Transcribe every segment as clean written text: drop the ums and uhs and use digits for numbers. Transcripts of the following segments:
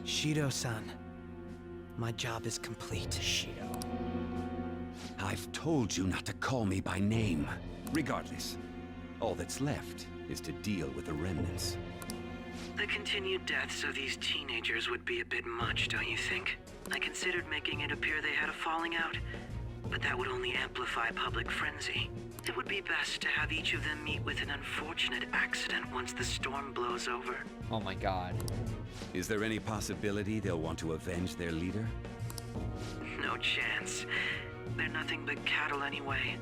Shido-san, my job is complete. Shido. I've told you not to call me by name. Regardless, all that's left is to deal with the remnants. The continued deaths of these teenagers would be a bit much, don't you think? I considered making it appear they had a falling out, but that would only amplify public frenzy. It would be best to have each of them meet with an unfortunate accident once the storm blows over. Oh my god. Is there any possibility they'll want to avenge their leader? No chance. They're nothing but cattle anyway.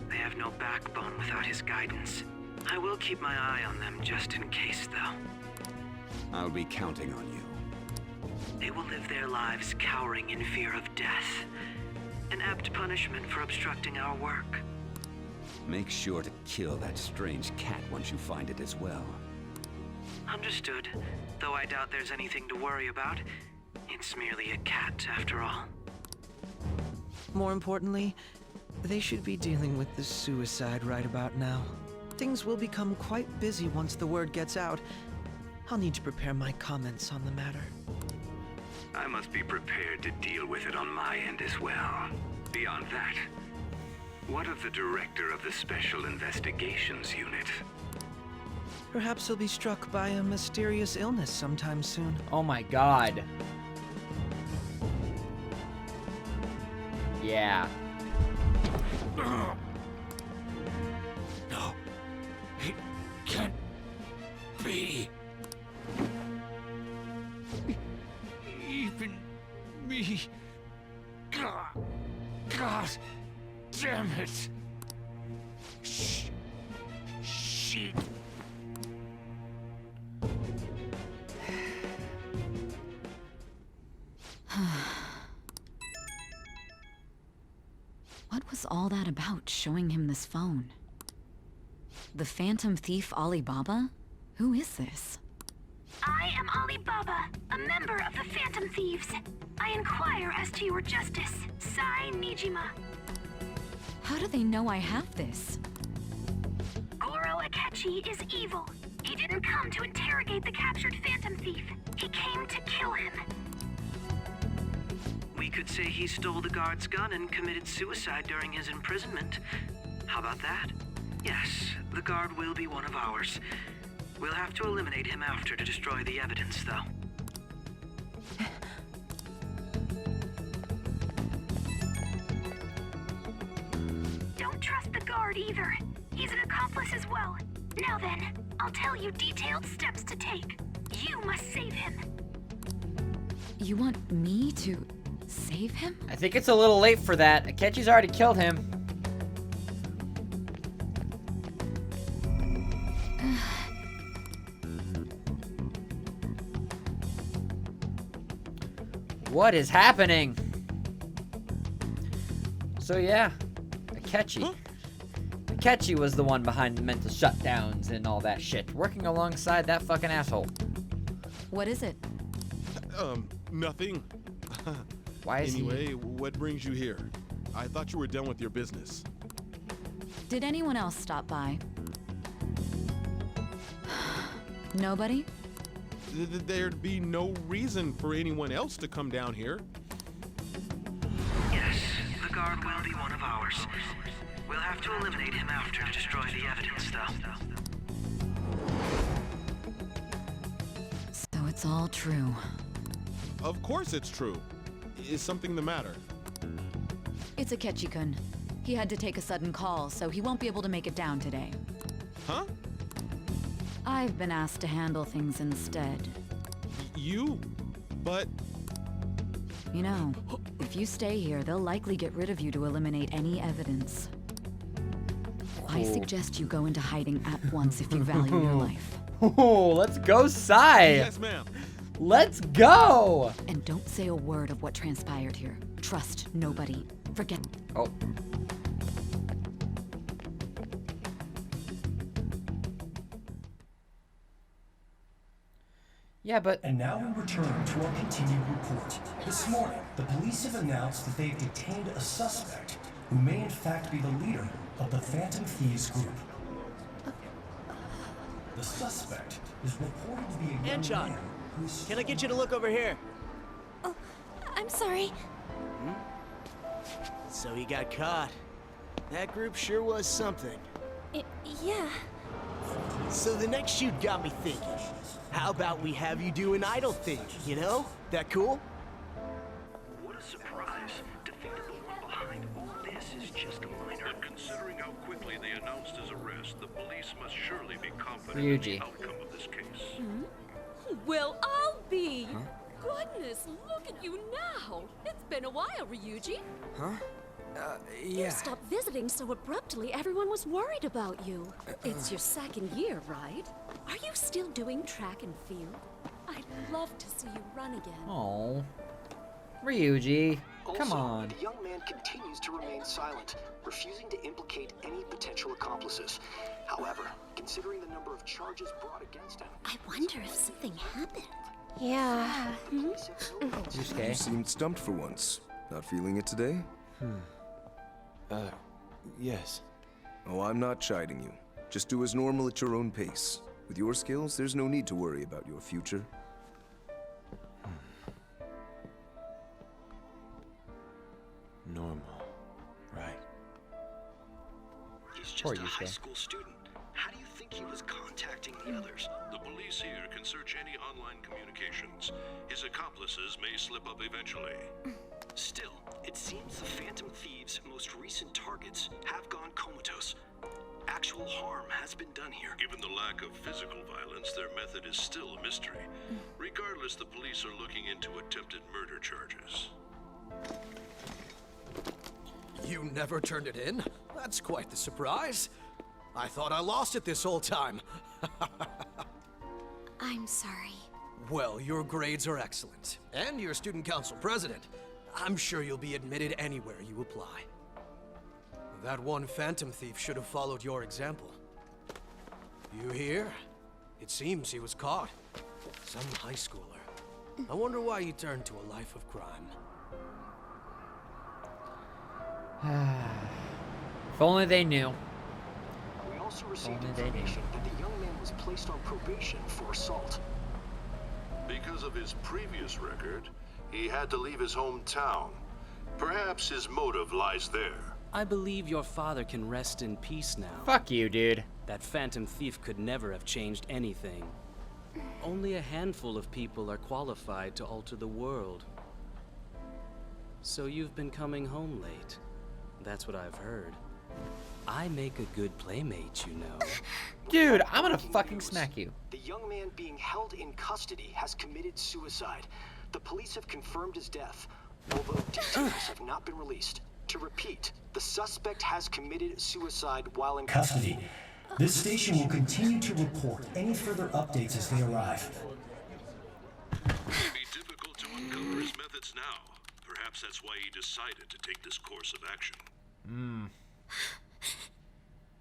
They have no backbone without his guidance. I will keep my eye on them just in case, though. I'll be counting on you. They will live their lives cowering in fear of death. An apt punishment for obstructing our work. Make sure to kill that strange cat once you find it as well. Understood. Though I doubt there's anything to worry about. It's merely a cat, after all. More importantly, they should be dealing with the suicide right about now. Things will become quite busy once the word gets out. I'll need to prepare my comments on the matter. I must be prepared to deal with it on my end as well. Beyond that, what of the director of the Special Investigations Unit? Perhaps he'll be struck by a mysterious illness sometime soon. Oh my god. Yeah. No. It can't be. Even me. God damn it. Shit. What was all that about, showing him this phone? The Phantom Thief Alibaba? Who is this? I am Alibaba, a member of the Phantom Thieves. I inquire as to your justice, Sai Nijima. How do they know I have this? Goro Akechi is evil. He didn't come to interrogate the captured Phantom Thief. He came to kill him. We could say he stole the guard's gun and committed suicide during his imprisonment. How about that? Yes, the guard will be one of ours. We'll have to eliminate him after to destroy the evidence, though. Don't trust the guard either. He's an accomplice as well. Now then, I'll tell you detailed steps to take. You must save him. You want me to save him? I think it's a little late for that. Akechi's already killed him. What is happening? So yeah, Akechi. Akechi was the one behind the mental shutdowns and all that shit, working alongside that fucking asshole. What is it? Nothing. Why is Anyway, what brings you here? I thought you were done with your business. Did anyone else stop by? Nobody? There'd be no reason for anyone else to come down here. Yes, the guard will be one of ours. We'll have to eliminate him after to destroy the evidence, though. So it's all true. Of course it's true. Is something the matter? It's Akechi-kun. He had to take a sudden call, so he won't be able to make it down today. Huh? I've been asked to handle things instead. You? But... You know, if you stay here, they'll likely get rid of you to eliminate any evidence. I suggest you go into hiding at once if you value your life. Oh, let's go, Sai! Yes, ma'am. Let's go! And don't say a word of what transpired here. Trust nobody. Forget. Oh. Yeah, but... And now we return to our continued report. This morning, the police have announced that they've detained a suspect who may in fact be the leader of the Phantom Thieves group. The suspect is reported to be a young man Can I get you to look over here? Oh, I'm sorry. So he got caught. That group sure was something. Yeah. So the next shoot got me thinking. How about we have you do an idol thing, you know? That cool? What a surprise to think that the one behind all this is just a minor. But considering how quickly they announced his arrest, the police must surely be confident in the outcome of this case. Well, I'll be. Goodness, look at you now. It's been a while, Ryuji. Yeah. You stopped visiting so abruptly, everyone was worried about you. It's your second year, right? Are you still doing track and field? I'd love to see you run again. Oh, Ryuji, come on. The young man continues to remain silent, refusing to implicate any potential accomplices. However, considering the number of charges brought against him, I wonder if something happened. Yeah. Yusuke. You seemed stumped for once. Not feeling it today? Yes. Oh, I'm not chiding you. Just do as normal at your own pace. With your skills, there's no need to worry about your future. Normal, right? He's just a high school student. How do you think he was contacting the others? The police here can search any online communications. His accomplices may slip up eventually. Still, it seems the Phantom Thieves' most recent targets have gone comatose. Actual harm has been done here. Given the lack of physical violence, their method is still a mystery. Regardless, the police are looking into attempted murder charges. You never turned it in? That's quite the surprise. I thought I lost it this whole time. I'm sorry. Well, your grades are excellent. And you're student council president. I'm sure you'll be admitted anywhere you apply. That one Phantom Thief should have followed your example. You hear? It seems he was caught. Some high schooler. I wonder why he turned to a life of crime. If only they knew. We also received information that the young man was placed on probation for assault. Because of his previous record, he had to leave his hometown. Perhaps his motive lies there. I believe your father can rest in peace now. Fuck you, dude. That Phantom Thief could never have changed anything. Only a handful of people are qualified to alter the world. So you've been coming home late. That's what I've heard. I make a good playmate, you know. Dude, I'm gonna fucking smack you. The young man being held in custody has committed suicide. The police have confirmed his death, although details have not been released. To repeat, the suspect has committed suicide while in custody. This station will continue to report any further updates as they arrive. It may be difficult to uncover his methods now. Perhaps that's why he decided to take this course of action.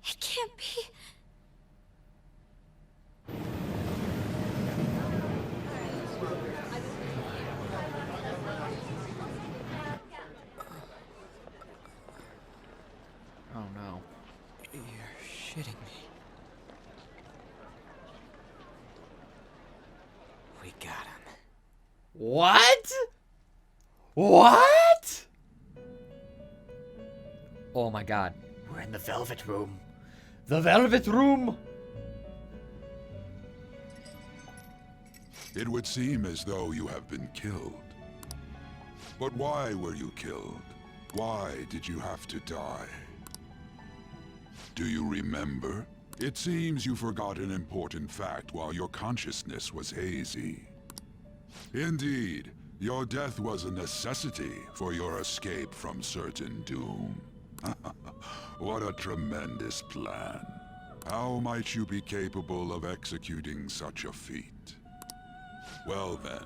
It can't be. Oh no. You're shitting me. We got him. What? What? Oh my god. We're in the Velvet Room. The Velvet Room! It would seem as though you have been killed. But why were you killed? Why did you have to die? Do you remember? It seems you forgot an important fact while your consciousness was hazy. Indeed, your death was a necessity for your escape from certain doom. What a tremendous plan. How might you be capable of executing such a feat? Well then,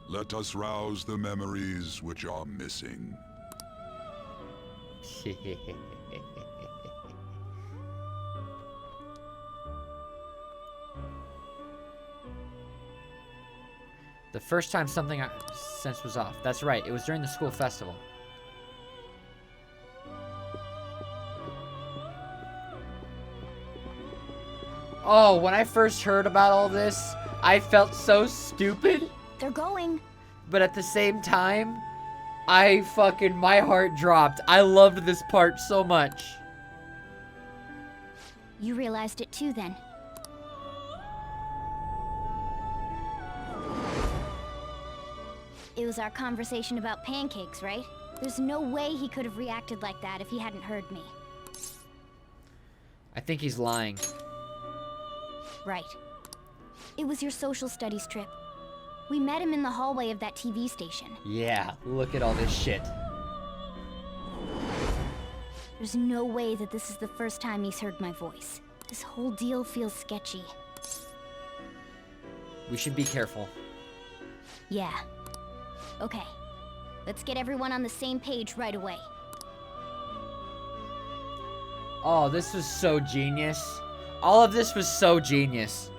let us rouse the memories which are missing. The first time something I sensed was off. That's right, it was during the school festival. Oh, when I first heard about all this, I felt so stupid. They're going. But at the same time, my heart dropped. I loved this part so much. You realized it too, then. It was our conversation about pancakes, right? There's no way he could have reacted like that if he hadn't heard me. I think he's lying. Right. It was your social studies trip. We met him in the hallway of that TV station. Yeah, look at all this shit. There's no way that this is the first time he's heard my voice. This whole deal feels sketchy. We should be careful. Yeah. Okay. Let's get everyone on the same page right away. Oh, this was so genius. All of this was so genius.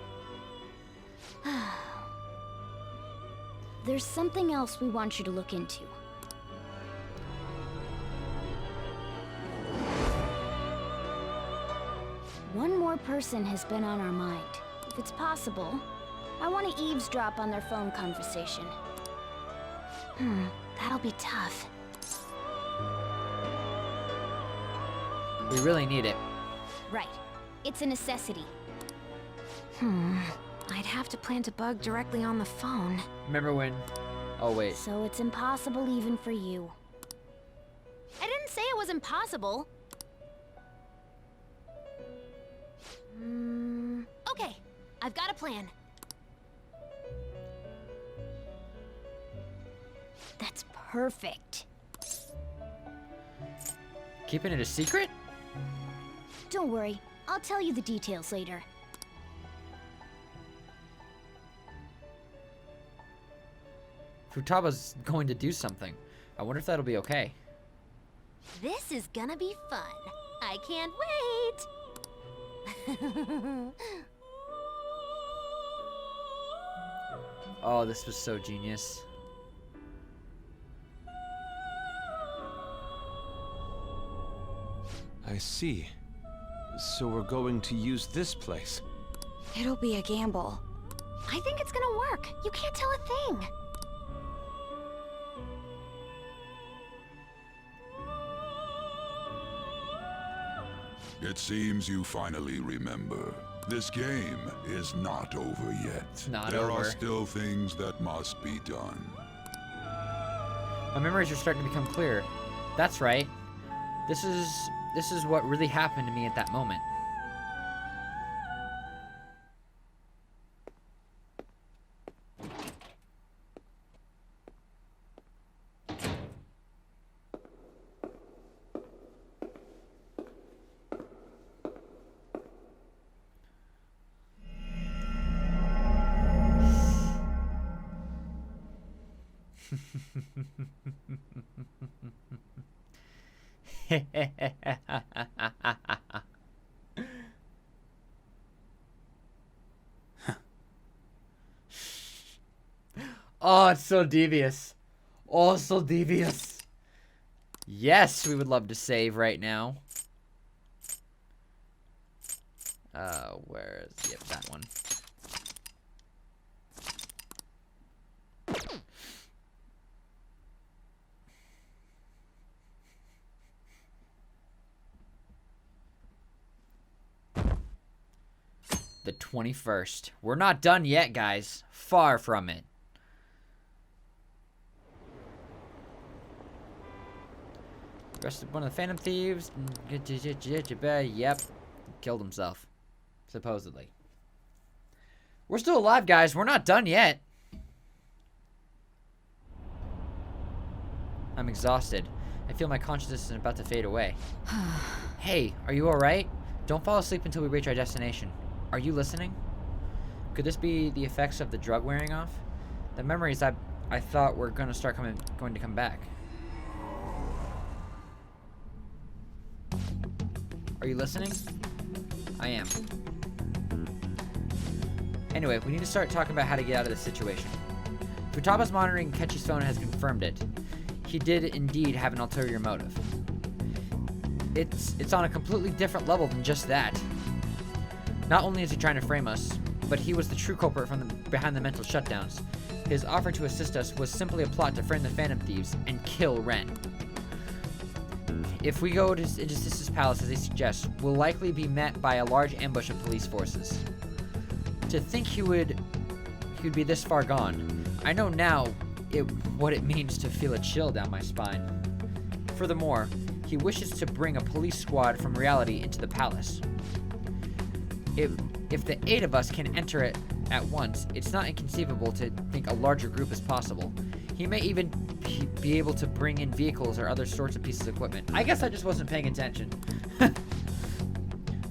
There's something else we want you to look into. One more person has been on our mind. If it's possible, I want to eavesdrop on their phone conversation. That'll be tough. We really need it. Right. It's a necessity. I'd have to plant a bug directly on the phone. Remember when... Oh, wait. So it's impossible even for you. I didn't say it was impossible. Okay. I've got a plan. That's perfect. Keeping it a secret? Don't worry. I'll tell you the details later. Futaba's going to do something. I wonder if that'll be okay. This is gonna be fun. I can't wait. Oh, this was so genius. I see. So we're going to use this place. It'll be a gamble. I think it's gonna work. You can't tell a thing. It seems you finally remember. This game is not over yet. Not there over. are still things that must be done. My memories are starting to become clear. That's right. This is what really happened to me at that moment. Oh, it's so devious. Oh, so devious. Yes, we would love to save right now. Where is... Yep, that one. The 21st. We're not done yet, guys. Far from it. Arrested one of the Phantom Thieves. Yep. Killed himself. Supposedly. We're still alive, guys. We're not done yet. I'm exhausted. I feel my consciousness is about to fade away. Hey, are you alright? Don't fall asleep until we reach our destination. Are you listening? Could this be the effects of the drug wearing off? The memories I thought were going to come back. Are you listening? I am. Anyway, we need to start talking about how to get out of this situation. Futaba's monitoring Kechi's phone has confirmed it. He did indeed have an ulterior motive. It's on a completely different level than just that. Not only is he trying to frame us, but he was the true culprit behind the mental shutdowns. His offer to assist us was simply a plot to frame the Phantom Thieves and kill Ren. If we go into Sis's palace as they suggest, we'll likely be met by a large ambush of police forces. To think he would be this far gone, I know now what it means to feel a chill down my spine. Furthermore, he wishes to bring a police squad from reality into the palace. If the 8 of us can enter it at once, it's not inconceivable to think a larger group is possible. He may even be able to bring in vehicles or other sorts of pieces of equipment. I guess I just wasn't paying attention.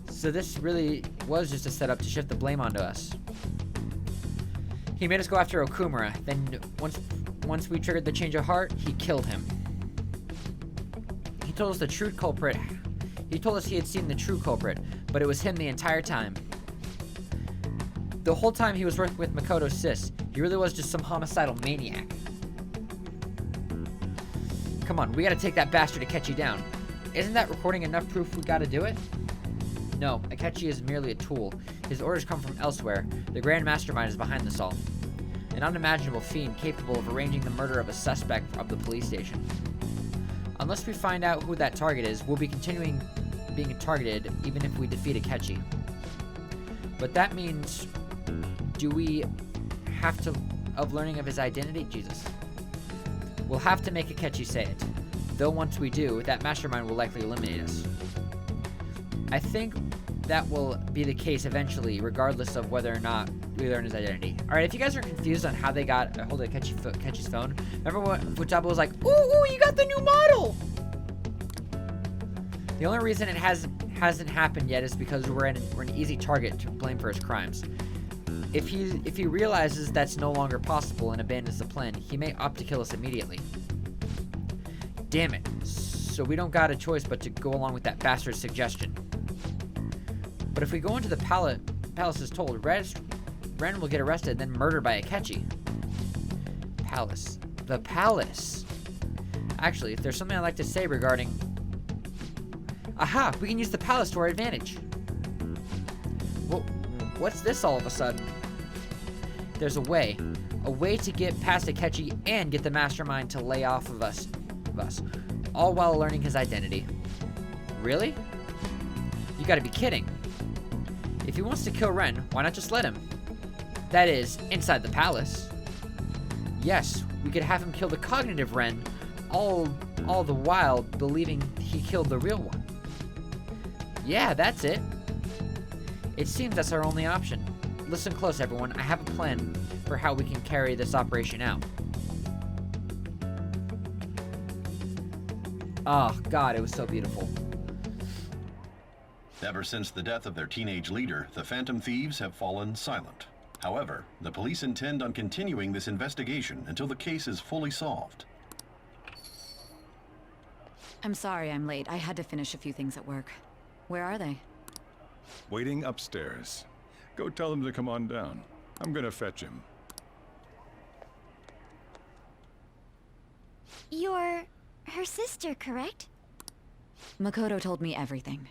So this really was just a setup to shift the blame onto us. He made us go after Okumura, then once we triggered the change of heart, he killed him. He told us the true culprit. He told us he had seen the true culprit, but it was him the entire time. The whole time he was working with Makoto Sis, he really was just some homicidal maniac. Come on, we gotta take that bastard Akechi down. Isn't that recording enough proof we gotta do it? No, Akechi is merely a tool. His orders come from elsewhere. The Grand Mastermind is behind this all. An unimaginable fiend capable of arranging the murder of a suspect of the police station. Unless we find out who that target is, we'll be continuing being targeted even if we defeat Akechi. But that means, do we have to, of learning of his identity? Jesus. We'll have to make Akechi say it. Though once we do, that mastermind will likely eliminate us. I think that will be the case eventually, regardless of whether or not we learn his identity. Alright, if you guys are confused on how they got a hold of Akechi's phone, remember when Futaba was like, ooh, you got the new model! The only reason it hasn't happened yet is because we're an easy target to blame for his crimes. If he realizes that's no longer possible and abandons the plan, he may opt to kill us immediately. Damn it. So we don't got a choice but to go along with that bastard's suggestion. But if we go into the palace as told, Ren will get arrested and then murdered by Akechi. Palace. The palace. Actually, if there's something I'd like to say regarding... Aha! We can use the palace to our advantage. What's this all of a sudden? There's a way to get past Akechi and get the mastermind to lay off of us, all while learning his identity. Really? You gotta be kidding. If he wants to kill Ren, why not just let him? That is, inside the palace. Yes, we could have him kill the cognitive Ren, all the while believing he killed the real one. Yeah, that's it. It seems that's our only option. Listen close, everyone. I have a plan for how we can carry this operation out. Oh, God, it was so beautiful. Ever since the death of their teenage leader, the Phantom Thieves have fallen silent. However, the police intend on continuing this investigation until the case is fully solved. I'm sorry I'm late. I had to finish a few things at work. Where are they? Waiting upstairs. Go tell them to come on down. I'm gonna fetch him. You're her sister, correct? Makoto told me everything.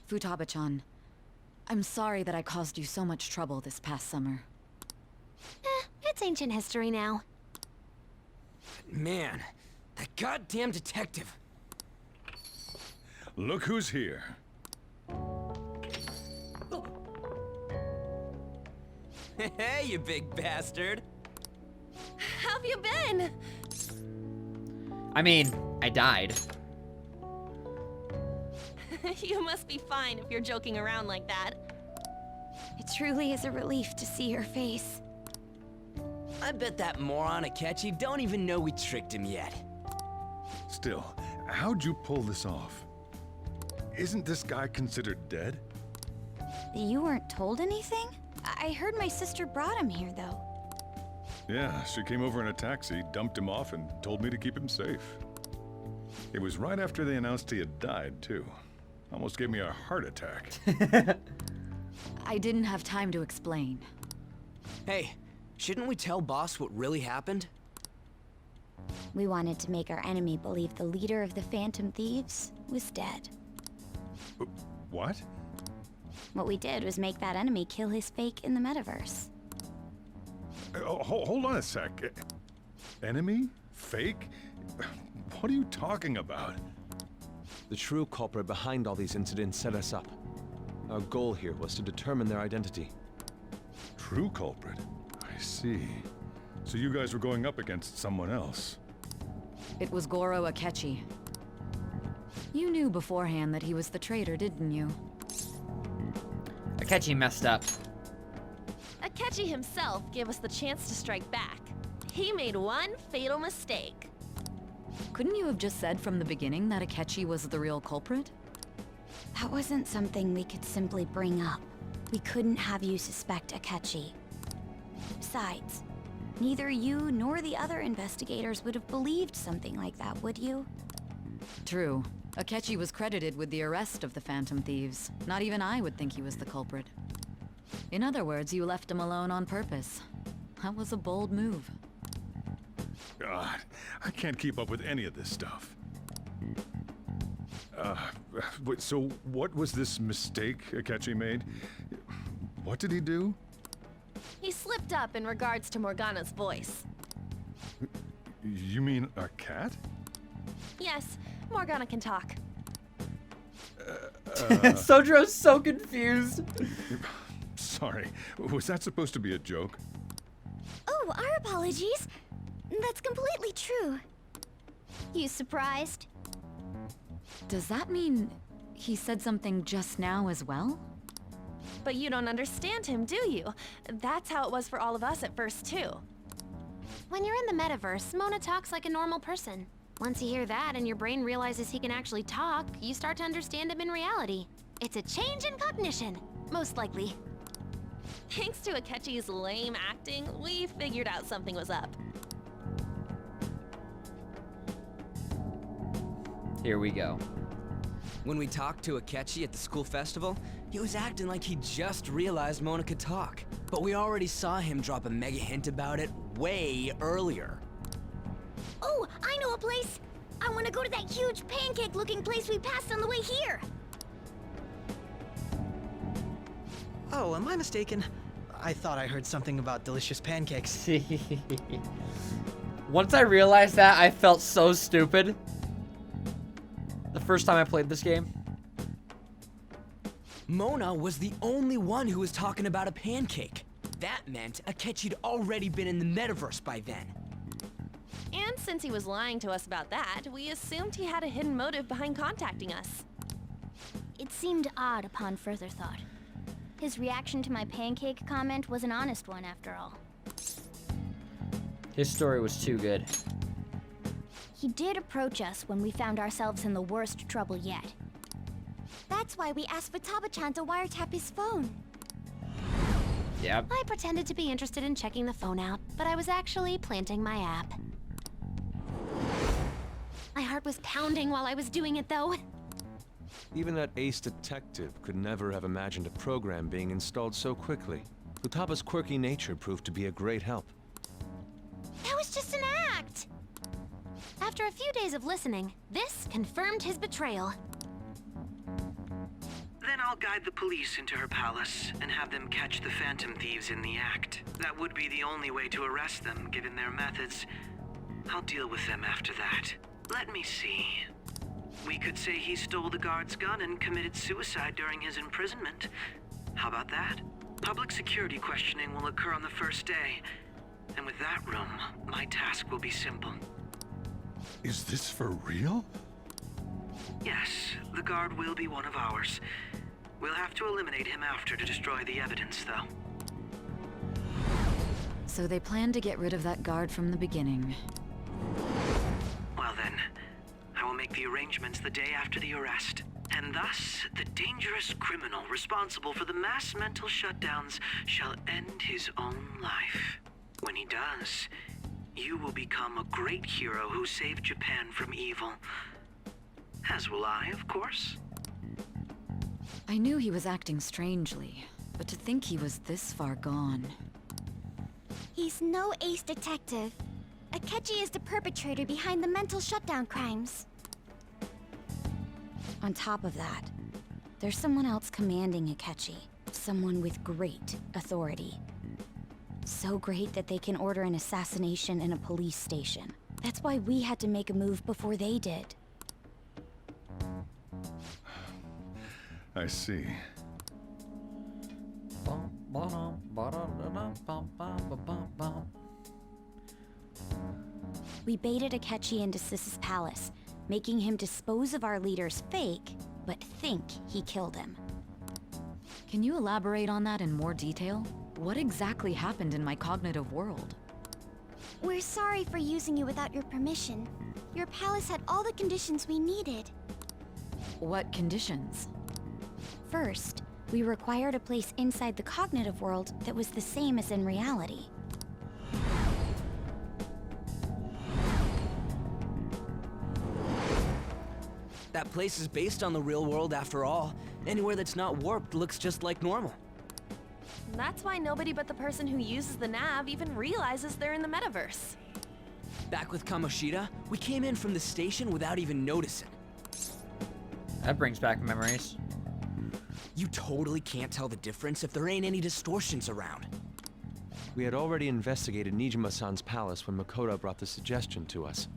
Futaba-chan, I'm sorry that I caused you so much trouble this past summer. It's ancient history now. Man, that goddamn detective. Look who's here. Hey, you big bastard. How have you been? I mean, I died. You must be fine if you're joking around like that. It truly is a relief to see your face. I bet that moron Akechi don't even know we tricked him yet. Still, how'd you pull this off? Isn't this guy considered dead? You weren't told anything? I heard my sister brought him here, though. Yeah, she came over in a taxi, dumped him off, and told me to keep him safe. It was right after they announced he had died, too. Almost gave me a heart attack. I didn't have time to explain. Hey, shouldn't we tell boss what really happened? We wanted to make our enemy believe the leader of the Phantom Thieves was dead. What? What we did was make that enemy kill his fake in the metaverse. Hold on a sec. Enemy? Fake? What are you talking about? The true culprit behind all these incidents set us up. Our goal here was to determine their identity. True culprit? I see. So you guys were going up against someone else. It was Goro Akechi. You knew beforehand that he was the traitor, didn't you? Akechi messed up. Akechi himself gave us the chance to strike back. He made one fatal mistake. Couldn't you have just said from the beginning that Akechi was the real culprit? That wasn't something we could simply bring up. We couldn't have you suspect Akechi. Besides, neither you nor the other investigators would have believed something like that, would you? True. Akechi was credited with the arrest of the Phantom Thieves. Not even I would think he was the culprit. In other words, you left him alone on purpose. That was a bold move. God, I can't keep up with any of this stuff. So what was this mistake Akechi made? What did he do? He slipped up in regards to Morgana's voice. You mean a cat? Yes, Morgana can talk. Sojo's so confused. Sorry, was that supposed to be a joke? Oh, our apologies. That's completely true. You surprised? Does that mean he said something just now as well? But you don't understand him, do you? That's how it was for all of us at first, too. When you're in the metaverse, Mona talks like a normal person. Once you hear that and your brain realizes he can actually talk, you start to understand him in reality. It's a change in cognition, most likely. Thanks to Akechi's lame acting, we figured out something was up. Here we go. When we talked to Akechi at the school festival, he was acting like he just realized Mona could talk. But we already saw him drop a mega hint about it way earlier. Oh, I know a place! I want to go to that huge pancake-looking place we passed on the way here! Oh, am I mistaken? I thought I heard something about delicious pancakes. Once I realized that, I felt so stupid. The first time I played this game. Mona was the only one who was talking about a pancake. That meant Akechi'd already been in the metaverse by then. And since he was lying to us about that, we assumed he had a hidden motive behind contacting us. It seemed odd upon further thought. His reaction to my pancake comment was an honest one, after all. His story was too good. He did approach us when we found ourselves in the worst trouble yet. That's why we asked Futaba-chan to wiretap his phone. Yep. I pretended to be interested in checking the phone out, but I was actually planting my app. My heart was pounding while I was doing it, though. Even that ace detective could never have imagined a program being installed so quickly. Futaba's quirky nature proved to be a great help. That was just an act! After a few days of listening, this confirmed his betrayal. Then I'll guide the police into her palace and have them catch the Phantom Thieves in the act. That would be the only way to arrest them, given their methods. I'll deal with them after that. Let me see. We could say he stole the guard's gun and committed suicide during his imprisonment. How about that? Public security questioning will occur on the first day. And with that room, my task will be simple. Is this for real? Yes, the guard will be one of ours. We'll have to eliminate him after to destroy the evidence, though. So they planned to get rid of that guard from the beginning. Well then, I will make the arrangements the day after the arrest. And thus, the dangerous criminal responsible for the mass mental shutdowns shall end his own life. When he does, you will become a great hero who saved Japan from evil. As will I, of course. I knew he was acting strangely, but to think he was this far gone. He's no ace detective. Akechi is the perpetrator behind the mental shutdown crimes. On top of that, There's someone else commanding Akechi. Someone with great authority. So great that they can order an assassination in a police station. That's why we had to make a move before they did. I see. We baited Akechi into Sis's palace, making him dispose of our leader's fake, but think he killed him. Can you elaborate on that in more detail? What exactly happened in my cognitive world? We're sorry for using you without your permission. Your palace had all the conditions we needed. What conditions? First, we required a place inside the cognitive world that was the same as in reality. That place is based on the real world after all. Anywhere that's not warped looks just like normal. That's why nobody but the person who uses the nav even realizes they're in the metaverse. Back with Kamoshida, we came in from the station without even noticing. That brings back memories. You totally can't tell the difference if there ain't any distortions around. We had already investigated Nijima-san's palace when Makoto brought the suggestion to us.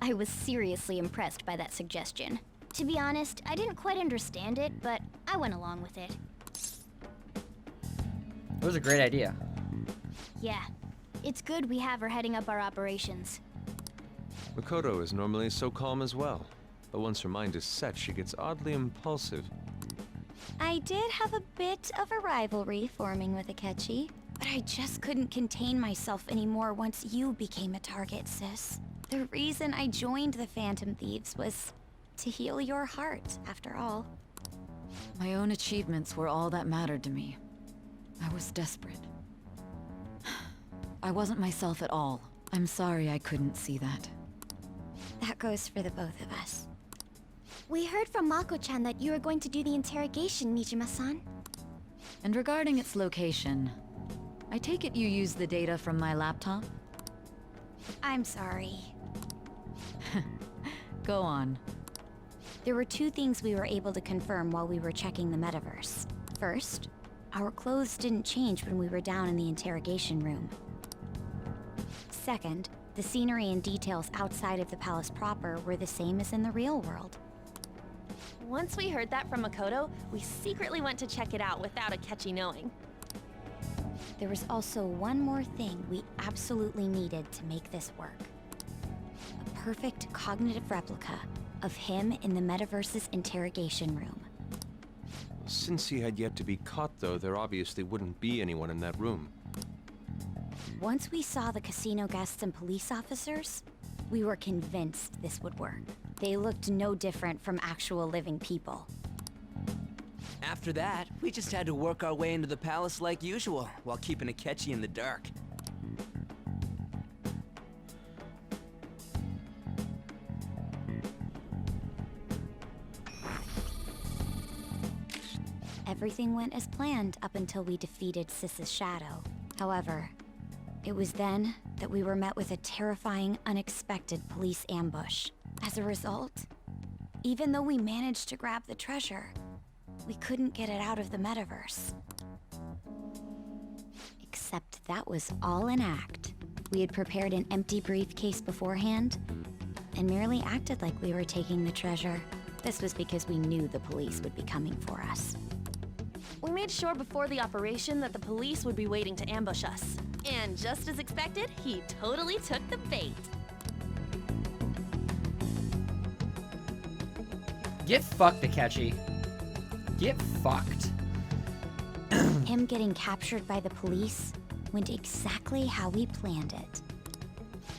I was seriously impressed by that suggestion. To be honest, I didn't quite understand it, but I went along with it. It was a great idea. Yeah. It's good we have her heading up our operations. Makoto is normally so calm as well, but once her mind is set, she gets oddly impulsive. I did have a bit of a rivalry forming with Akechi, but I just couldn't contain myself anymore once you became a target, sis. The reason I joined the Phantom Thieves was to heal your heart, after all. My own achievements were all that mattered to me. I was desperate. I wasn't myself at all. I'm sorry I couldn't see that. That goes for the both of us. We heard from Mako-chan that you were going to do the interrogation, Nijima-san. And regarding its location, I take it you used the data from my laptop? I'm sorry. Go on. There were two things we were able to confirm while we were checking the metaverse. First, our clothes didn't change when we were down in the interrogation room. Second, the scenery and details outside of the palace proper were the same as in the real world. Once we heard that from Makoto, we secretly went to check it out without Akechi knowing. There was also one more thing we absolutely needed to make this work. A perfect cognitive replica of him in the metaverse's interrogation room. Since he had yet to be caught, though, there obviously wouldn't be anyone in that room. Once we saw the casino guests and police officers, we were convinced this would work. They looked no different from actual living people. After that, we just had to work our way into the palace like usual, while keeping Akechi in the dark. Everything went as planned up until we defeated Sis's shadow. However, it was then that we were met with a terrifying, unexpected police ambush. As a result, even though we managed to grab the treasure, we couldn't get it out of the metaverse. Except that was all an act. We had prepared an empty briefcase beforehand, and merely acted like we were taking the treasure. This was because we knew the police would be coming for us. We made sure before the operation that the police would be waiting to ambush us. And just as expected, he totally took the bait. Get fucked, Akechi. Get fucked. Him getting captured by the police went exactly how we planned it.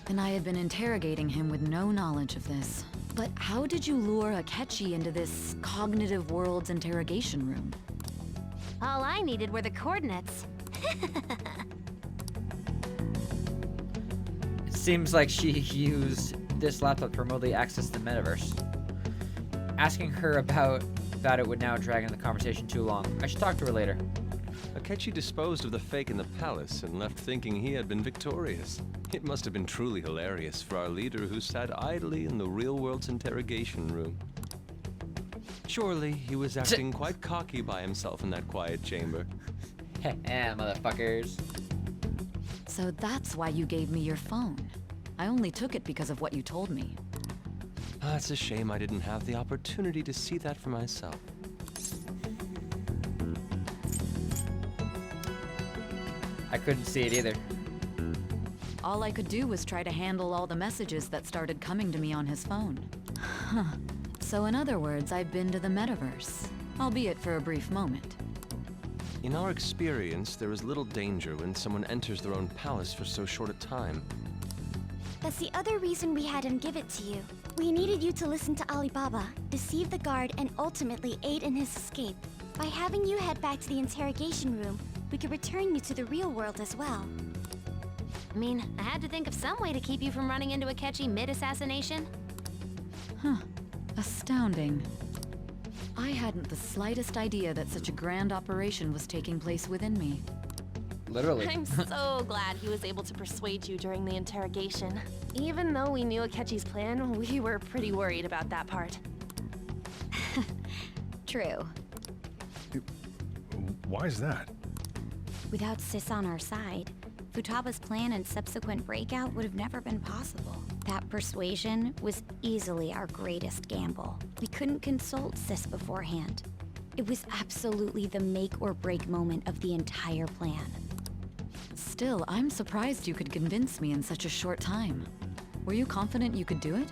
And I had been interrogating him with no knowledge of this. But how did you lure Akechi into this cognitive world's interrogation room? All I needed were the coordinates. It seems like she used this laptop to remotely access the metaverse. Asking her about it would now drag in the conversation too long. I should talk to her later. Akechi disposed of the fake in the palace and left thinking he had been victorious. It must have been truly hilarious for our leader who sat idly in the real world's interrogation room. Surely he was acting quite cocky by himself in that quiet chamber. Yeah, motherfuckers. So that's why you gave me your phone. I only took it because of what you told me. It's a shame I didn't have the opportunity to see that for myself. I couldn't see it either. All I could do was try to handle all the messages that started coming to me on his phone. Huh. So in other words, I've been to the metaverse, albeit for a brief moment. In our experience, there is little danger when someone enters their own palace for so short a time. That's the other reason we had him give it to you. We needed you to listen to Alibaba, deceive the guard, and ultimately aid in his escape. By having you head back to the interrogation room, we could return you to the real world as well. I mean, I had to think of some way to keep you from running into Akechi mid-assassination. Huh. Astounding. I hadn't the slightest idea that such a grand operation was taking place within me. Literally. I'm so glad he was able to persuade you during the interrogation. Even though we knew Akechi's plan, we were pretty worried about that part. True. Why is that? Without Sis on our side, Futaba's plan and subsequent breakout would have never been possible. That persuasion was easily our greatest gamble. We couldn't consult Sis beforehand. It was absolutely the make or break moment of the entire plan. Still, I'm surprised you could convince me in such a short time. Were you confident you could do it?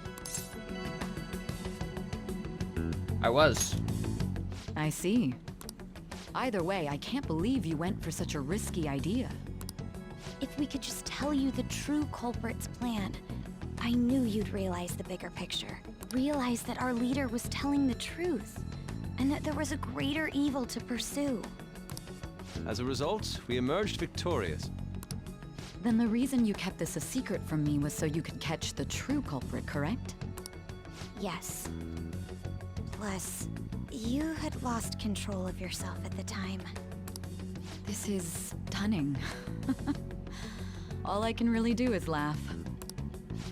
I was. I see. Either way, I can't believe you went for such a risky idea. If we could just tell you the true culprit's plan, I knew you'd realize the bigger picture. Realize that our leader was telling the truth, and that there was a greater evil to pursue. As a result, we emerged victorious. Then the reason you kept this a secret from me was so you could catch the true culprit, correct? Yes. Plus, you had lost control of yourself at the time. This is stunning. All I can really do is laugh.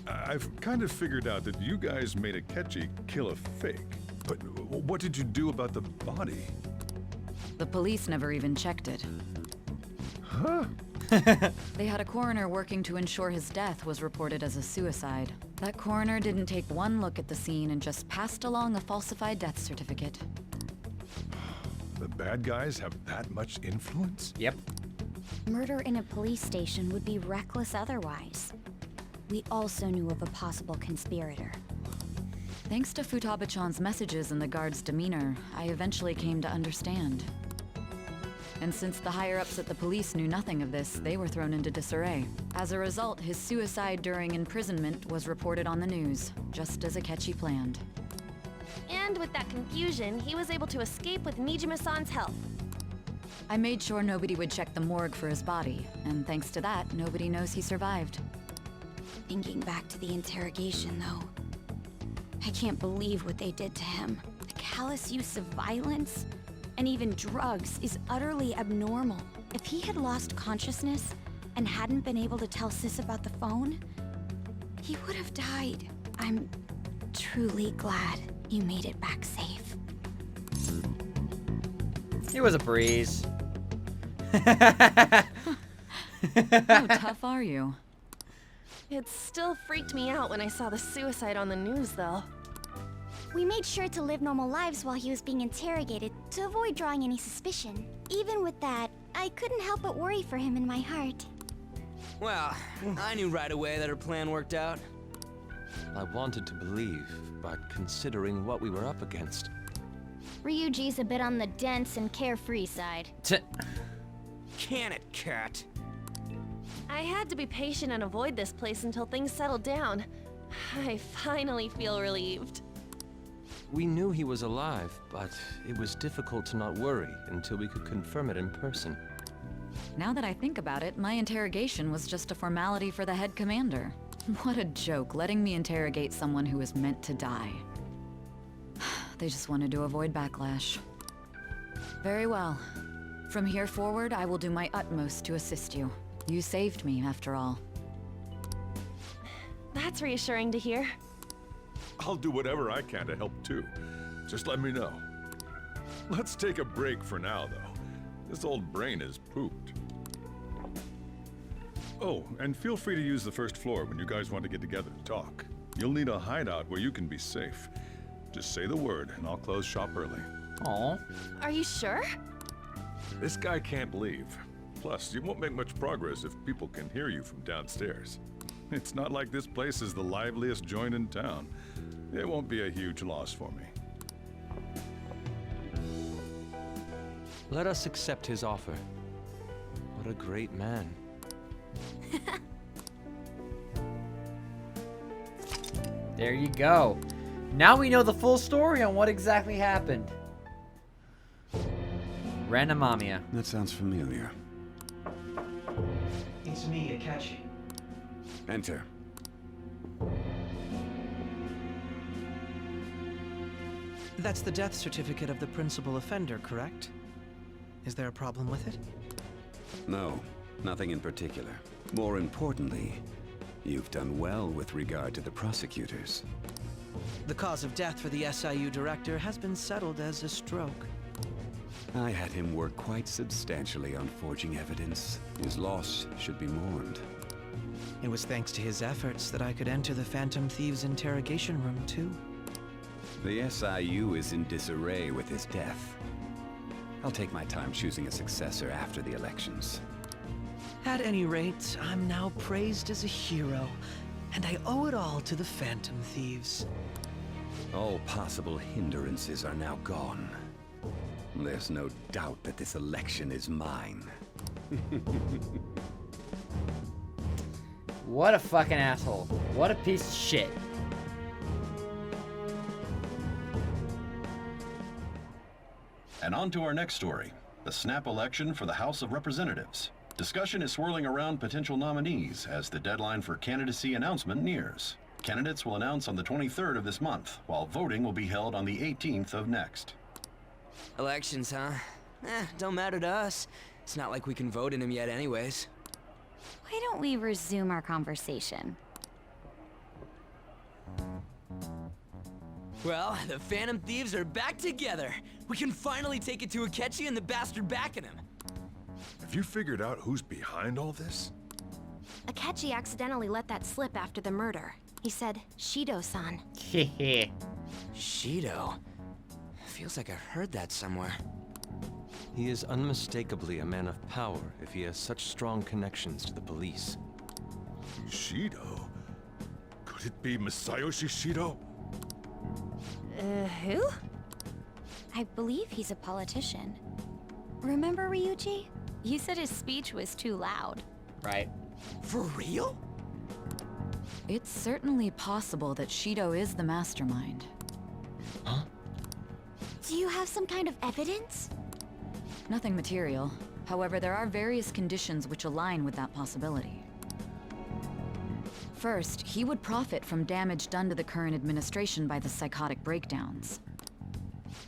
I've kind of figured out that you guys made Akechi kill a fake. But what did you do about the body? The police never even checked it. Huh? They had a coroner working to ensure his death was reported as a suicide. That coroner didn't take one look at the scene and just passed along a falsified death certificate. The bad guys have that much influence? Yep. Murder in a police station would be reckless otherwise. We also knew of a possible conspirator. Thanks to Futaba-chan's messages and the guard's demeanor, I eventually came to understand. And since the higher-ups at the police knew nothing of this, they were thrown into disarray. As a result, his suicide during imprisonment was reported on the news, just as Akechi planned. And with that confusion, he was able to escape with Nijima-san's help. I made sure nobody would check the morgue for his body, and thanks to that, nobody knows he survived. Thinking back to the interrogation, though, I can't believe what they did to him. The callous use of violence and even drugs is utterly abnormal. If he had lost consciousness and hadn't been able to tell Sis about the phone, he would have died. I'm truly glad you made it back safe. It was a breeze. How tough are you? It still freaked me out when I saw the suicide on the news, though. We made sure to live normal lives while he was being interrogated to avoid drawing any suspicion. Even with that, I couldn't help but worry for him in my heart. Well, I knew right away that her plan worked out. I wanted to believe, but considering what we were up against... Ryuji's a bit on the dense and carefree side. Can it, cat? I had to be patient and avoid this place until things settled down. I finally feel relieved. We knew he was alive, but it was difficult to not worry until we could confirm it in person. Now that I think about it, my interrogation was just a formality for the head commander. What a joke, letting me interrogate someone who was meant to die. They just wanted to avoid backlash. Very well. From here forward, I will do my utmost to assist you. You saved me, after all. That's reassuring to hear. I'll do whatever I can to help too. Just let me know. Let's take a break for now, though. This old brain is pooped. Oh, and feel free to use the first floor when you guys want to get together to talk. You'll need a hideout where you can be safe. Just say the word, and I'll close shop early. Aw. Are you sure? This guy can't leave. Plus, you won't make much progress if people can hear you from downstairs. It's not like this place is the liveliest joint in town. It won't be a huge loss for me. Let us accept his offer. What a great man. There you go. Now we know the full story on what exactly happened. Randomamia. That sounds familiar. It's me, Akechi. Enter. That's the death certificate of the principal offender, correct? Is there a problem with it? No, nothing in particular. More importantly, you've done well with regard to the prosecutors. The cause of death for the SIU director has been settled as a stroke. I had him work quite substantially on forging evidence. His loss should be mourned. It was thanks to his efforts that I could enter the Phantom Thieves' interrogation room, too. The SIU is in disarray with his death. I'll take my time choosing a successor after the elections. At any rate, I'm now praised as a hero, and I owe it all to the Phantom Thieves. All possible hindrances are now gone. There's no doubt that this election is mine. What a fucking asshole. What a piece of shit. And on to our next story, the snap election for the House of Representatives. Discussion is swirling around potential nominees as the deadline for candidacy announcement nears. Candidates will announce on the 23rd of this month, while voting will be held on the 18th of next. Elections, huh? Don't matter to us. It's not like we can vote in them yet anyways. Why don't we resume our conversation? Well, the Phantom Thieves are back together. We can finally take it to Akechi and the bastard backing him. Have you figured out who's behind all this? Akechi accidentally let that slip after the murder. He said, Shido-san. Hehe. Shido? Feels like I've heard that somewhere. He is unmistakably a man of power if he has such strong connections to the police. Shido? Could it be Masayoshi Shido? Who? I believe he's a politician. Remember, Ryuji? You said his speech was too loud. Right. For real? It's certainly possible that Shido is the mastermind. Huh? Do you have some kind of evidence? Nothing material. However, there are various conditions which align with that possibility. First, he would profit from damage done to the current administration by the psychotic breakdowns.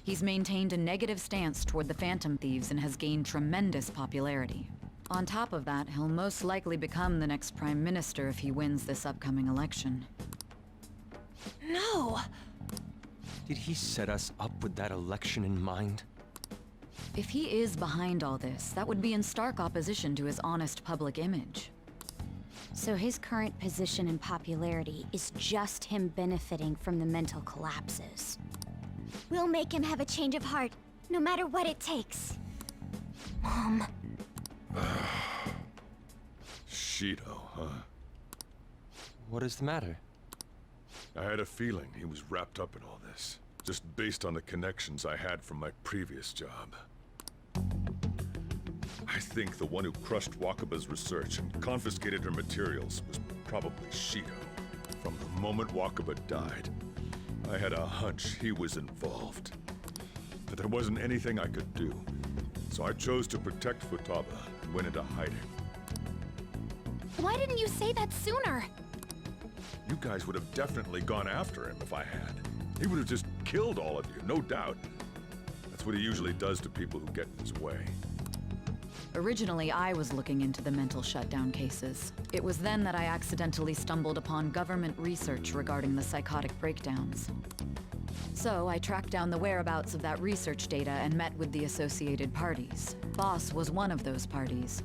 He's maintained a negative stance toward the Phantom Thieves and has gained tremendous popularity. On top of that, he'll most likely become the next Prime Minister if he wins this upcoming election. No! Did he set us up with that election in mind? If he is behind all this, that would be in stark opposition to his honest public image. So his current position and popularity is just him benefiting from the mental collapses. We'll make him have a change of heart, no matter what it takes. Mom. Shido, huh? What is the matter? I had a feeling he was wrapped up in all this, just based on the connections I had from my previous job. I think the one who crushed Wakaba's research and confiscated her materials was probably Shido. From the moment Wakaba died, I had a hunch he was involved. But there wasn't anything I could do, so I chose to protect Futaba and went into hiding. Why didn't you say that sooner? You guys would have definitely gone after him if I had. He would have just killed all of you, no doubt. That's what he usually does to people who get in his way. Originally, I was looking into the mental shutdown cases. It was then that I accidentally stumbled upon government research regarding the psychotic breakdowns. So I tracked down the whereabouts of that research data and met with the associated parties. Boss was one of those parties.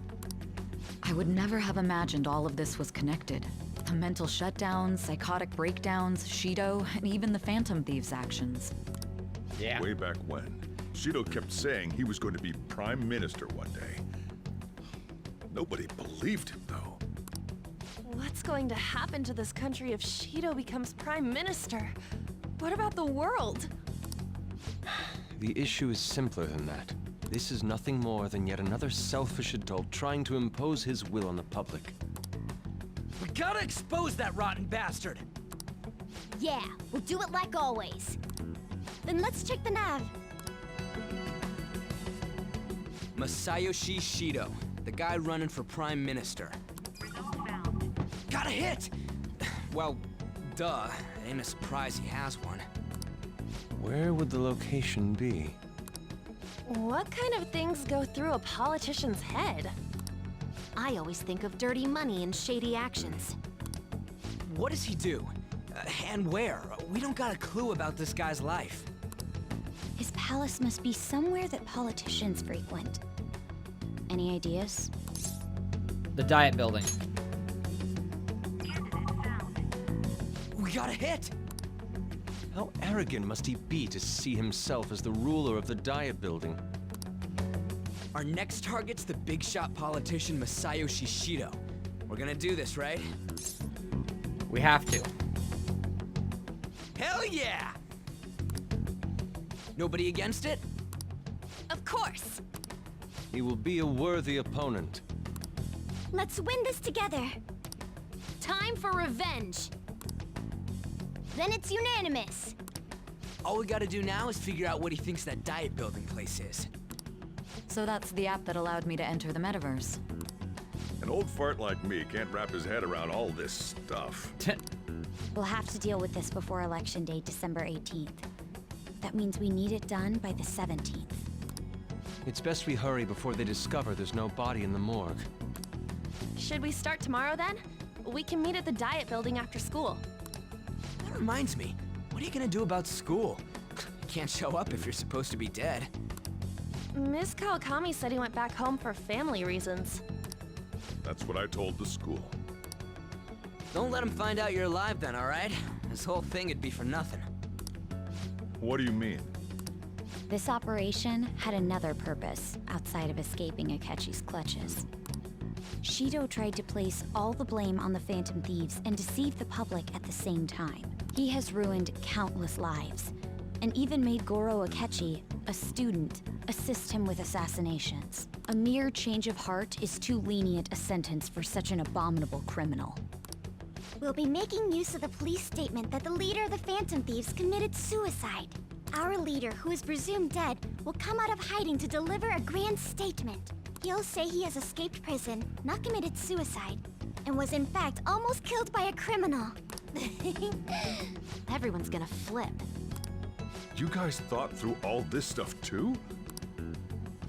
I would never have imagined all of this was connected. The mental shutdowns, psychotic breakdowns, Shido, and even the Phantom Thieves' actions. Yeah. Way back when, Shido kept saying he was going to be Prime Minister one day. Nobody believed him, though. What's going to happen to this country if Shido becomes Prime Minister? What about the world? The issue is simpler than that. This is nothing more than yet another selfish adult trying to impose his will on the public. We gotta expose that rotten bastard! Yeah, we'll do it like always. Then let's check the nav. Masayoshi Shido, the guy running for Prime Minister. Got a hit! Well, duh. It ain't a surprise he has one. Where would the location be? What kind of things go through a politician's head? I always think of dirty money and shady actions. What does he do? And where? We don't got a clue about this guy's life. His palace must be somewhere that politicians frequent. Any ideas? The Diet Building. We got a hit! How arrogant must he be to see himself as the ruler of the Diet Building? Our next target's the big shot politician Masayoshi Shido. We're gonna do this, right? We have to. Hell yeah! Nobody against it? Of course! He will be a worthy opponent. Let's win this together. Time for revenge! Then it's unanimous. All we gotta do now is figure out what he thinks that Diet Building place is. So that's the app that allowed me to enter the metaverse. An old fart like me can't wrap his head around all this stuff. We'll have to deal with this before Election Day, December 18th. That means we need it done by the 17th. It's best we hurry before they discover there's no body in the morgue. Should we start tomorrow then? We can meet at the Diet Building after school. That reminds me, what are you gonna do about school? You can't show up if you're supposed to be dead. Miss Kawakami said he went back home for family reasons. That's what I told the school. Don't let him find out you're alive then, alright? This whole thing would be for nothing. What do you mean? This operation had another purpose outside of escaping Akechi's clutches. Shido tried to place all the blame on the Phantom Thieves and deceive the public at the same time. He has ruined countless lives, and even made Goro Akechi, a student, assist him with assassinations. A mere change of heart is too lenient a sentence for such an abominable criminal. We'll be making use of the police statement that the leader of the Phantom Thieves committed suicide. Our leader, who is presumed dead, will come out of hiding to deliver a grand statement. He'll say he has escaped prison, not committed suicide, and was in fact almost killed by a criminal. Everyone's gonna flip. You guys thought through all this stuff too?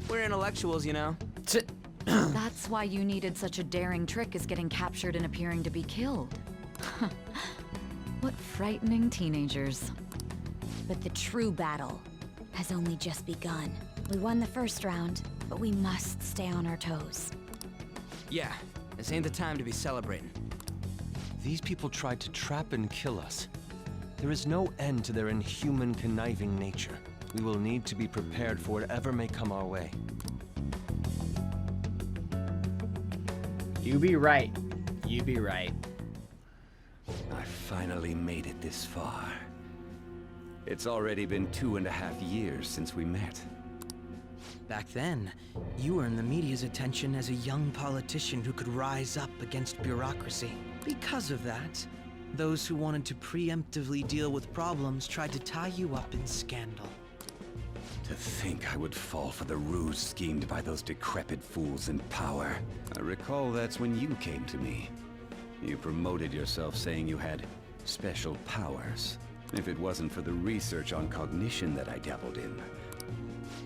We're intellectuals, you know. That's why you needed such a daring trick as getting captured and appearing to be killed. What frightening teenagers. But the true battle has only just begun. We won the first round, but we must stay on our toes. Yeah, this ain't the time to be celebrating. These people tried to trap and kill us. There is no end to their inhuman, conniving nature. We will need to be prepared for whatever may come our way. You be right. You be right. I finally made it this far. It's already been 2.5 years since we met. Back then, you earned the media's attention as a young politician who could rise up against bureaucracy. Because of that, those who wanted to preemptively deal with problems tried to tie you up in scandal. To think I would fall for the ruse schemed by those decrepit fools in power. I recall that's when you came to me. You promoted yourself saying you had special powers. If it wasn't for the research on cognition that I dabbled in.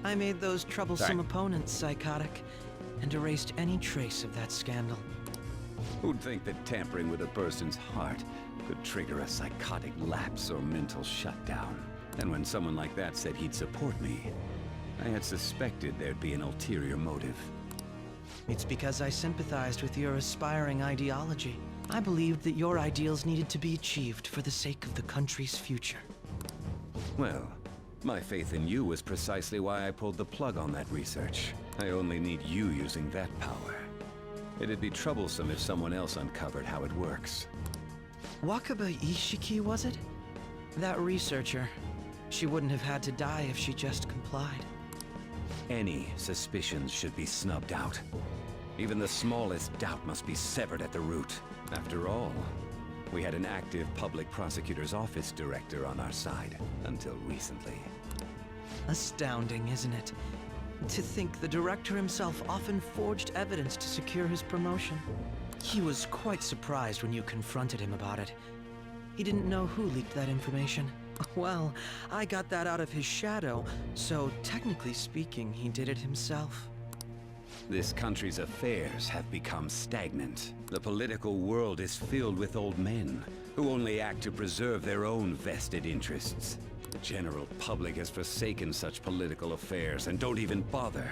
I made those troublesome Sorry. opponents psychotic. and erased any trace of that scandal. Who'd think that tampering with a person's heart could trigger a psychotic lapse or mental shutdown? And when someone like that said he'd support me, I had suspected there'd be an ulterior motive. It's because I sympathized with your aspiring ideology. I believed that your ideals needed to be achieved for the sake of the country's future. Well, my faith in you was precisely why I pulled the plug on that research. I only need you using that power. It'd be troublesome if someone else uncovered how it works. Wakaba Ishiki, was it? That researcher. She wouldn't have had to die if she just complied. Any suspicions should be snubbed out. Even the smallest doubt must be severed at the root. After all, we had an active public prosecutor's office director on our side, until recently. Astounding, isn't it? To think the director himself often forged evidence to secure his promotion. He was quite surprised when you confronted him about it. He didn't know who leaked that information. Well, I got that out of his shadow, so technically speaking, he did it himself. This country's affairs have become stagnant. The political world is filled with old men who only act to preserve their own vested interests. The general public has forsaken such political affairs and don't even bother.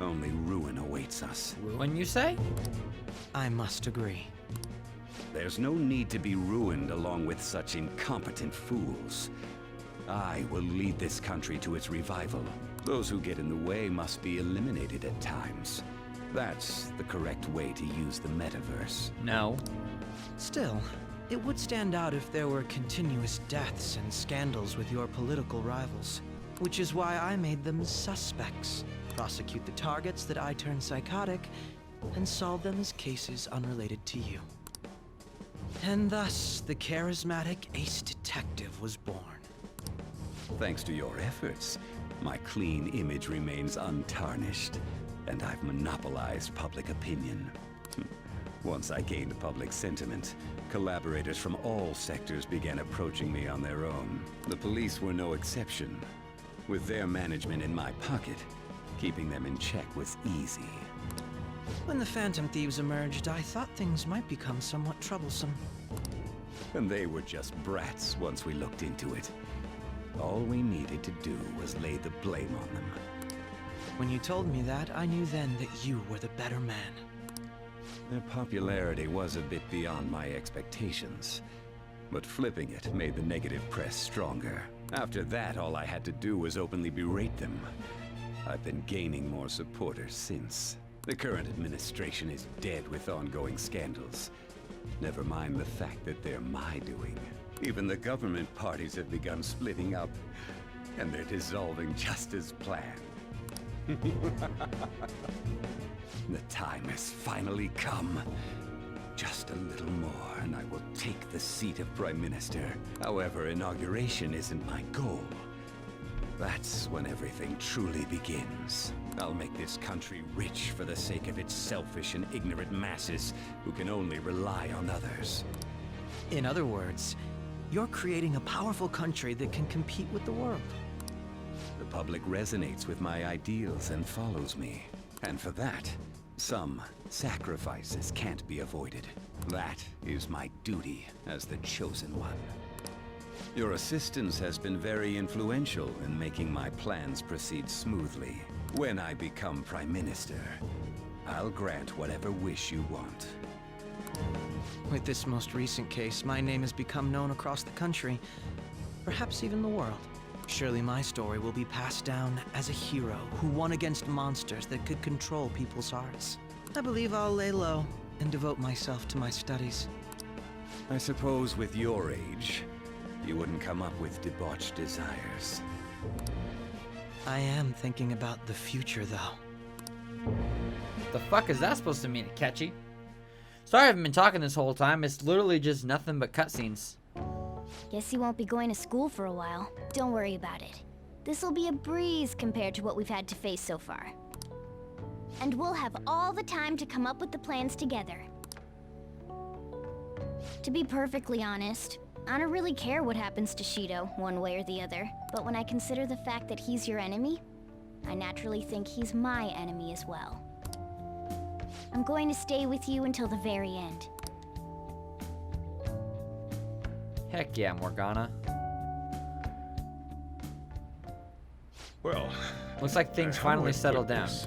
Only ruin awaits us. Ruin, you say? I must agree. There's no need to be ruined along with such incompetent fools. I will lead this country to its revival. Those who get in the way must be eliminated at times. That's the correct way to use the metaverse. No. Still, it would stand out if there were continuous deaths and scandals with your political rivals. Which is why I made them suspects. Prosecute the targets that I turn psychotic, and solve them as cases unrelated to you. And thus, the charismatic ace detective was born. Thanks to your efforts, my clean image remains untarnished, and I've monopolized public opinion. Once I gained public sentiment, collaborators from all sectors began approaching me on their own. The police were no exception. With their management in my pocket, keeping them in check was easy. When the Phantom Thieves emerged, I thought things might become somewhat troublesome. And they were just brats once we looked into it. All we needed to do was lay the blame on them. When you told me that, I knew then that you were the better man. Their popularity was a bit beyond my expectations, but flipping it made the negative press stronger. After that, all I had to do was openly berate them. I've been gaining more supporters since. The current administration is dead with ongoing scandals. Never mind the fact that they're my doing. Even the government parties have begun splitting up, and they're dissolving just as planned. The time has finally come. Just a little more, and I will take the seat of Prime Minister. However, inauguration isn't my goal. That's when everything truly begins. I'll make this country rich for the sake of its selfish and ignorant masses who can only rely on others. In other words, you're creating a powerful country that can compete with the world. The public resonates with my ideals and follows me. And for that, some sacrifices can't be avoided. That is my duty as the Chosen One. Your assistance has been very influential in making my plans proceed smoothly. When I become Prime Minister, I'll grant whatever wish you want. With this most recent case, my name has become known across the country, perhaps even the world. Surely my story will be passed down as a hero who won against monsters that could control people's hearts. I believe I'll lay low and devote myself to my studies. I suppose with your age, you wouldn't come up with debauched desires. I am thinking about the future, though. The fuck is that supposed to mean, Akechi? Sorry I haven't been talking this whole time. It's literally just nothing but cutscenes. Guess you won't be going to school for a while. Don't worry about it. This'll be a breeze compared to what we've had to face so far. And we'll have all the time to come up with the plans together. To be perfectly honest, I don't really care what happens to Shido, one way or the other. But when I consider the fact that he's your enemy, I naturally think he's my enemy as well. I'm going to stay with you until the very end. Heck yeah, Morgana. Well, looks like things how do finally I settled put down. this?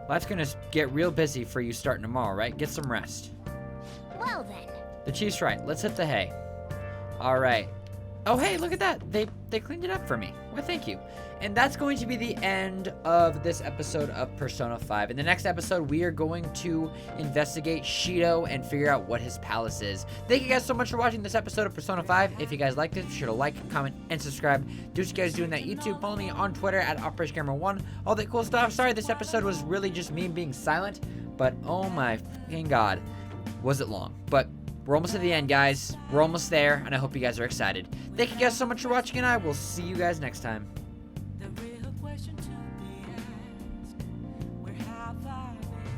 Life's gonna get real busy for you starting tomorrow, right? Get some rest. Well then. The chief's right. Let's hit the hay. All right. Oh, hey, look at that. They cleaned it up for me. Well, thank you. And that's going to be the end of this episode of Persona 5. In the next episode, we are going to investigate Shido and figure out what his palace is. Thank you guys so much for watching this episode of Persona 5. If you guys liked it, be sure to like, comment, and subscribe. Do what you guys do in that YouTube. Follow me on Twitter at OperationGamer1. All that cool stuff. Sorry, this episode was really just me being silent. But oh my fucking god, was it long. But we're almost at the end, guys. We're almost there, and I hope you guys are excited. Thank you guys so much for watching, and I will see you guys next time.